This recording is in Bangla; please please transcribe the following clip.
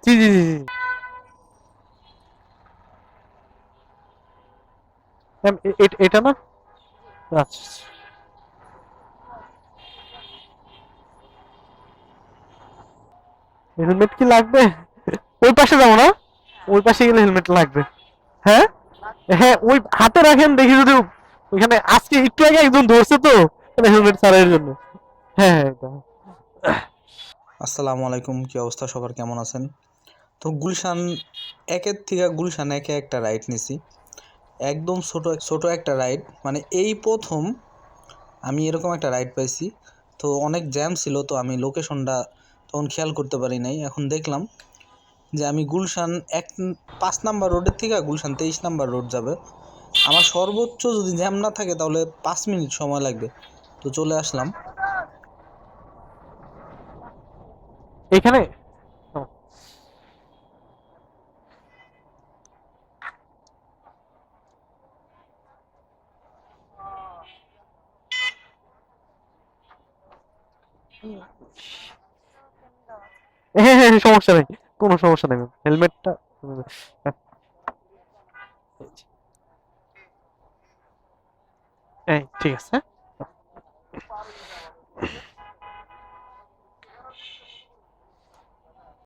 জি জি জি জি। এটা না? আচ্ছা। হেলমেট কি লাগবে? ওই পাশে যাবো না? ওই পাশে গেলে হেলমেট লাগবে। হ্যাঁ? হ্যাঁ, ওই হাতে রাখেন দেখি যদি ওইখানে আজকে একটু আগে একজন ধরছে তো হেলমেট ছাড়ার জন্য। হ্যাঁ হ্যাঁ এটা। আসসালামু আলাইকুম, কি অবস্থা সবার, কেমন আছেন? তো গুলশান একের থেকে গুলশান একে একটা রাইড নিছি। একদম ছোট ছোট একটা রাইড, মানে এই প্রথম আমি এরকম একটা রাইড পাইছি। তো অনেক জ্যাম ছিল, তো আমি লোকেশনটা তখন খেয়াল করতে পারি নাই। এখন দেখলাম যে আমি গুলশান 5 নাম্বার রোডের থেকে গুলশান 23 নাম্বার রোড যাবে। আমার সর্বোচ্চ যদি জ্যাম না থাকে তাহলে 5 মিনিট সময় লাগবে। তো চলে আসলাম। এখানে ও, হ্যাঁ হ্যাঁ হ্যাঁ, সমস্যা নেই। কোনো সমস্যা নেই ম্যাম। হেলমেটটা এই ঠিক আছে হ্যাঁ?